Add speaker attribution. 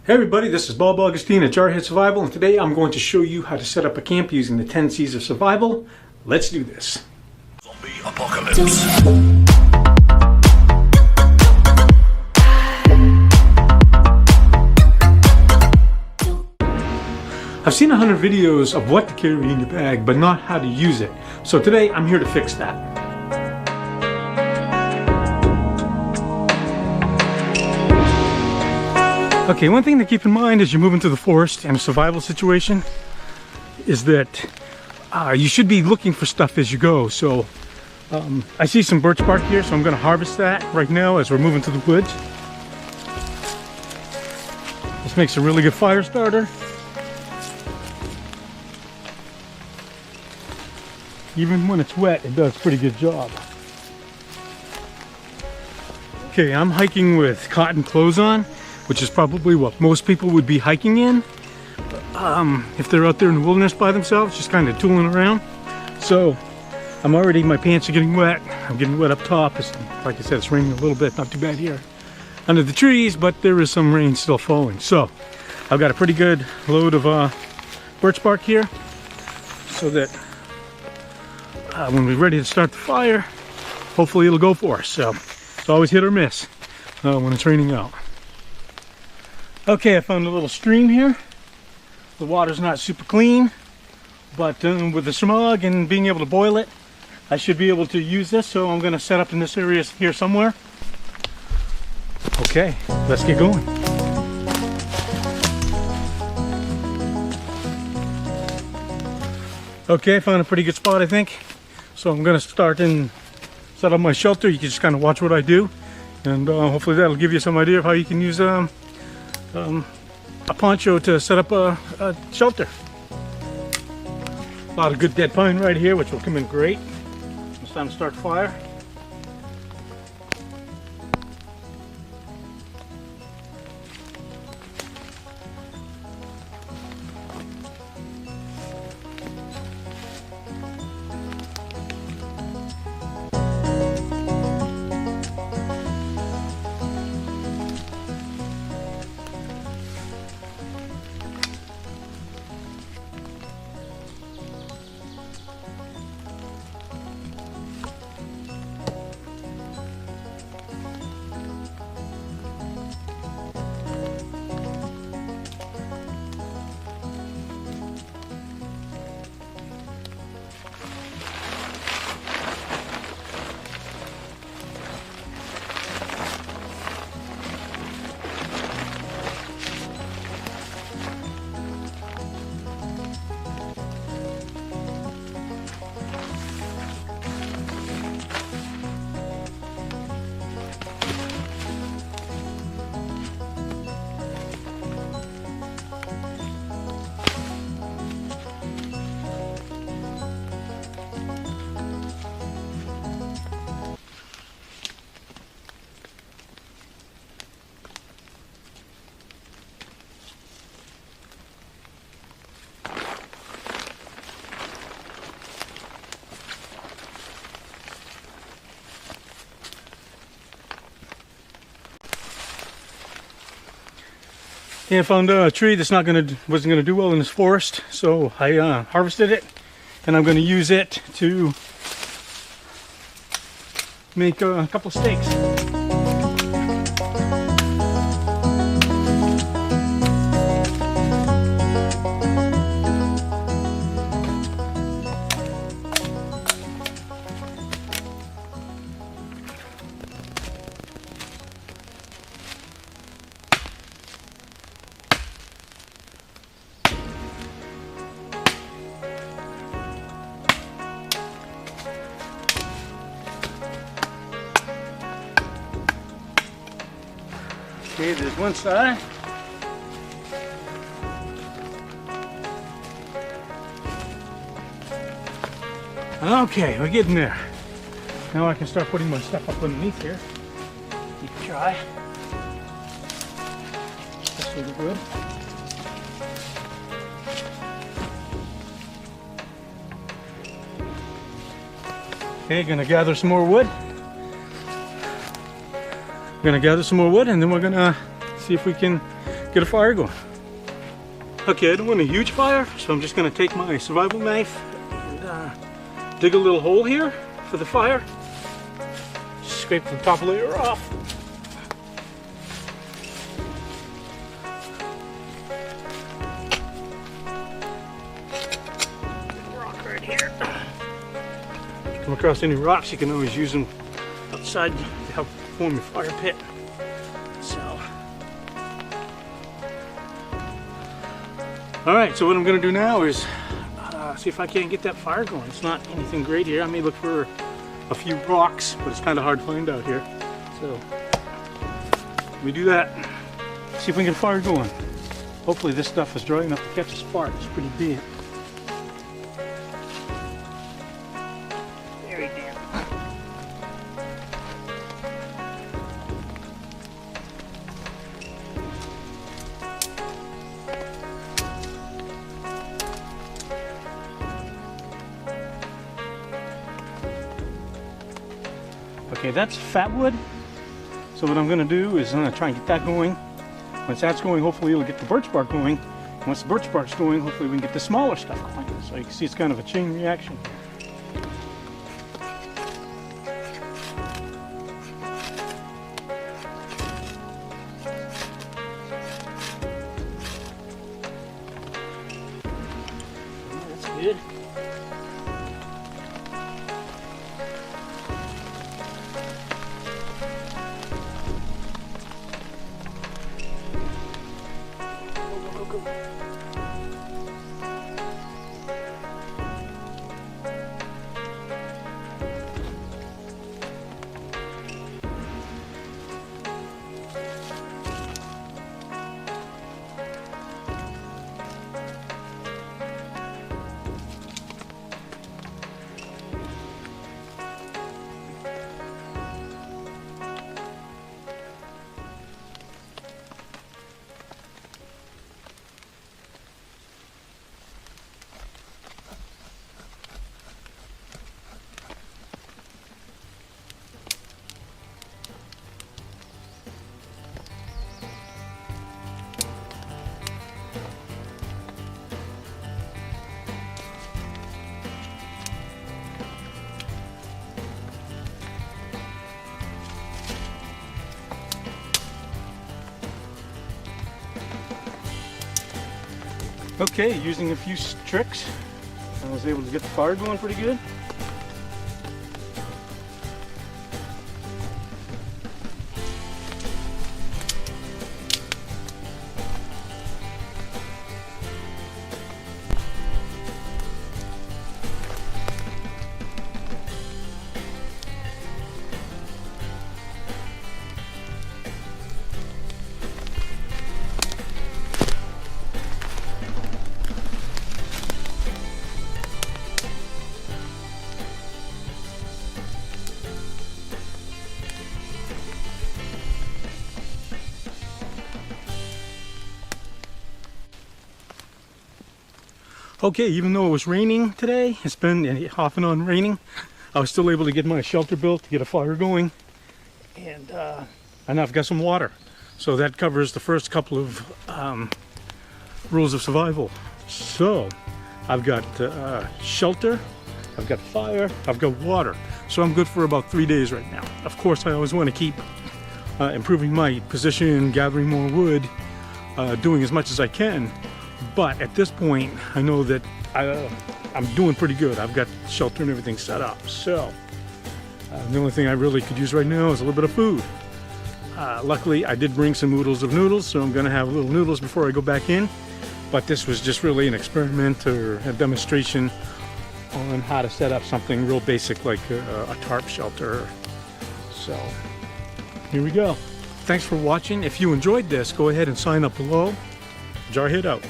Speaker 1: Hey everybody, this is Bob Augustine at Jarhead Survival, and today I'm going to show you how to set up a camp using the 10 C's of survival. Let's do this.
Speaker 2: Zombie apocalypse.
Speaker 1: I've seen 100 videos of what to carry in your bag, but not how to use it. So today I'm here to fix that. Okay, one thing to keep in mind as you move into the forest and a survival situation is that you should be looking for stuff as you go. So I see some birch bark here, so I'm going to harvest that right now as we're moving to the woods. This makes a really good fire starter. Even when it's wet, it does a pretty good job. Okay, I'm hiking with cotton clothes on, which is probably what most people would be hiking in if they're out there in the wilderness by themselves, just kind of tooling around. So my pants are getting wet. I'm getting wet up top. Like I said, it's raining a little bit, not too bad here under the trees, but there is some rain still falling. So I've got a pretty good load of birch bark here, so that when we're ready to start the fire, hopefully it'll go for us. So it's always hit or miss when it's raining out. Okay, I found a little stream here. The water's not super clean, but with the smog and being able to boil it, I should be able to use this. So I'm going to set up in this area here somewhere. Okay, let's get going. Okay, I found a pretty good spot, I think. So I'm going to start and set up my shelter. You can just kind of watch what I do, and hopefully that'll give you some idea of how you can use a poncho to set up a shelter. A lot of good dead pine right here, which will come in great. It's time to start the fire. And I found a tree that's wasn't gonna do well in this forest, so I harvested it, and I'm gonna use it to make a couple steaks. Okay, there's one side. Okay, we're getting there. Now I can start putting my stuff up underneath here. Keep it dry. That's really good. Okay, gonna gather some more wood. We're gonna gather some more wood, and then we're gonna see if we can get a fire going. Okay, I don't want a huge fire, so I'm just going to take my survival knife and dig a little hole here for the fire. Scrape the top layer off. Rock right here. If you come across any rocks, you can always use them outside to help form your fire pit. So, all right, so what I'm going to do now is see if I can't get that fire going. It's not anything great here. I may look for a few rocks, but it's kind of hard to find out here. So let me do that. See if we can get a fire going. Hopefully this stuff is dry enough to catch a spark. It's pretty big. There we go. Okay, that's fat wood. So what I'm going to do is I'm going to try and get that going. Once that's going, hopefully it'll get the birch bark going. Once the birch bark's going, hopefully we can get the smaller stuff going. So you can see it's kind of a chain reaction. That's good. Okay, using a few tricks, I was able to get the fire going pretty good. Okay, even though it was raining today, it's been off and on raining, I was still able to get my shelter built, to get a fire going, and I've got some water. So that covers the first couple of rules of survival. So I've got shelter, I've got fire, I've got water. So I'm good for about 3 days right now. Of course, I always want to keep improving my position, gathering more wood, doing as much as I can. But at this point, I know that I'm doing pretty good. I've got shelter and everything set up. So the only thing I really could use right now is a little bit of food. Luckily, I did bring some oodles of noodles, so I'm going to have little noodles before I go back in. But this was just really an experiment or a demonstration on how to set up something real basic like a tarp shelter. So here we go. Thanks for watching. If you enjoyed this, go ahead and sign up below. Jarhead out.